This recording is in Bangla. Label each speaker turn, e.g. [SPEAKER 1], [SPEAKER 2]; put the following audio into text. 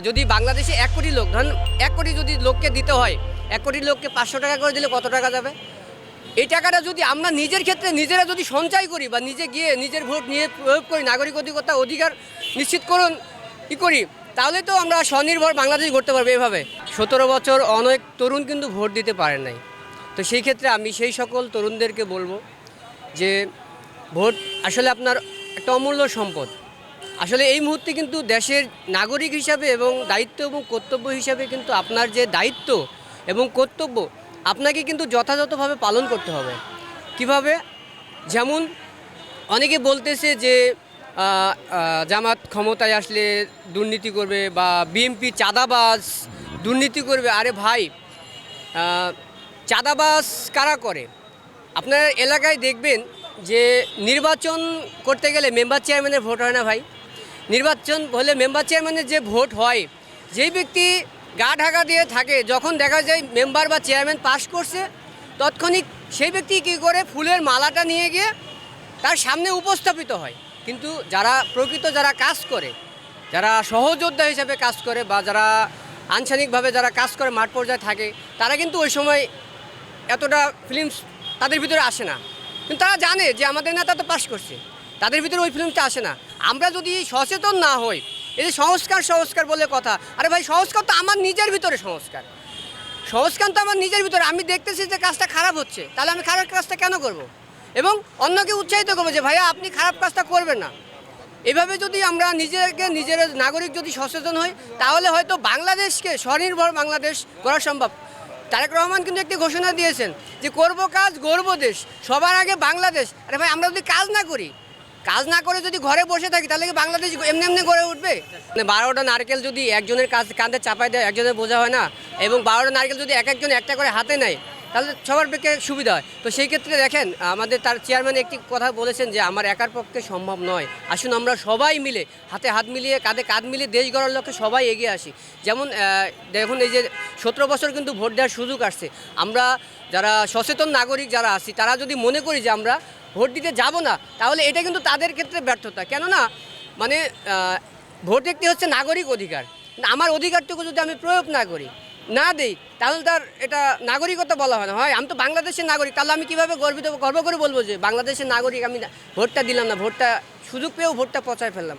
[SPEAKER 1] যদি বাংলাদেশে ১ কোটি লোক ধরেন ১ কোটি যদি লোককে দিতে হয় ১ কোটি লোককে ৫০০ টাকা করে দিলে কত টাকা যাবে? এই টাকাটা যদি আমরা নিজের ক্ষেত্রে নিজেরা যদি সঞ্চয় করি বা নিজে গিয়ে নিজের ভোট নিয়ে প্রয়োগ করি, নাগরিক অধিকার নিশ্চিতকরণ করি, তাহলে তো আমরা স্বনির্ভর বাংলাদেশ গড়তে পারবো। এভাবে ১৭ বছর অনেক তরুণ কিন্তু ভোট দিতে পারে নাই। তো সেই ক্ষেত্রে আমি সেই সকল তরুণদেরকে বলবো যে ভোট আসলে আপনার একটা অমূল্য সম্পদ। আসলে এই মুহূর্তে কিন্তু দেশের নাগরিক হিসাবে এবং দায়িত্ব এবং কর্তব্য হিসাবে কিন্তু আপনার যে দায়িত্ব এবং কর্তব্য আপনাকে কিন্তু যথাযথভাবে পালন করতে হবে। কিভাবে? যেমন অনেকে বলতেছে যে জামাত ক্ষমতায় আসলে দুর্নীতি করবে বা বিএনপি চাঁদাবাজ দুর্নীতি করবে। আরে ভাই, চাঁদাবাজ কারা করে? আপনার এলাকায় দেখবেন যে নির্বাচন করতে গেলে মেম্বার চেয়ারম্যানের ভোট হয় না ভাই। নির্বাচন হলে মেম্বার চেয়ারম্যানের যে ভোট হয়, যেই ব্যক্তি গা ঢাকা দিয়ে থাকে, যখন দেখা যায় মেম্বার বা চেয়ারম্যান পাশ করছে, তৎক্ষণিক সেই ব্যক্তি কী করে ফুলের মালাটা নিয়ে গিয়ে তার সামনে উপস্থাপিত হয়। কিন্তু যারা প্রকৃত যারা কাজ করে, যারা সহযোদ্ধা হিসেবে কাজ করে বা যারা আনুষ্ঠানিকভাবে যারা কাজ করে মাঠ পর্যায়ে থাকে, তারা কিন্তু ওই সময় এতটা ফিলিংস তাদের ভিতরে আসে না। কিন্তু তারা জানে যে আমাদের নেতা তো পাশ করছে, তাদের ভিতরে ওই ফিলিংসটা আসে না। আমরা যদি সচেতন না হই, এই যে সংস্কার বলে কথা, আরে ভাই সংস্কার তো আমার নিজের ভিতরে সংস্কার তো আমার নিজের ভিতরে। আমি দেখতেছি যে কাজটা খারাপ হচ্ছে, তাহলে আমি খারাপ কাজটা কেন করব? এবং অন্যকে উৎসাহিত করবো যে ভাইয়া আপনি খারাপ কাজটা করবেন না। এভাবে যদি আমরা নিজের নাগরিক যদি সচেতন হই, তাহলে হয়তো বাংলাদেশকে স্বনির্ভর বাংলাদেশ করা সম্ভব। তারেক রহমান কিন্তু একটি ঘোষণা দিয়েছেন যে করব কাজ গড়ব দেশ, সবার আগে বাংলাদেশ। আরে ভাই, আমরা যদি কাজ না করে যদি ঘরে বসে থাকি, তাহলে কি বাংলাদেশ এমনি গড়ে উঠবে? 12টা নারকেল যদি একজনের কাঁধে চাপাই দেয়, একজনের বোঝা হয় না। এবং 12টা নারকেল যদি একজন একটা করে হাতে নেয়, তাহলে সবার পক্ষে সুবিধা হয়। তো সেই ক্ষেত্রে দেখেন, আমাদের তার চেয়ারম্যান একটি কথা বলেছেন যে আমার একার পক্ষে সম্ভব নয়, আসুন আমরা সবাই মিলে হাতে হাত মিলিয়ে কাঁধে কাঁধ মিলিয়ে দেশ গড়ার লক্ষ্যে সবাই এগিয়ে আসি। যেমন দেখুন, এই যে 17 বছর কিন্তু ভোট দেওয়ার সুযোগ আসছে। আমরা যারা সচেতন নাগরিক যারা আছি, তারা যদি মনে করি যে আমরা ভোট দিতে যাব না, তাহলে এটা কিন্তু তাদের ক্ষেত্রে ব্যর্থতা। কেননা মানে ভোট একটি হচ্ছে নাগরিক অধিকার। আমার অধিকারটুকু যদি আমি প্রয়োগ না দেই, তাহলে তার এটা নাগরিকতা বলা হয় না। হয় আমি তো বাংলাদেশের নাগরিক, তাহলে আমি কীভাবে গর্ব করে বলবো যে বাংলাদেশের নাগরিক? আমি ভোটটা দিলাম না, সুযোগ পেয়েও ভোটটা পচায় ফেললাম।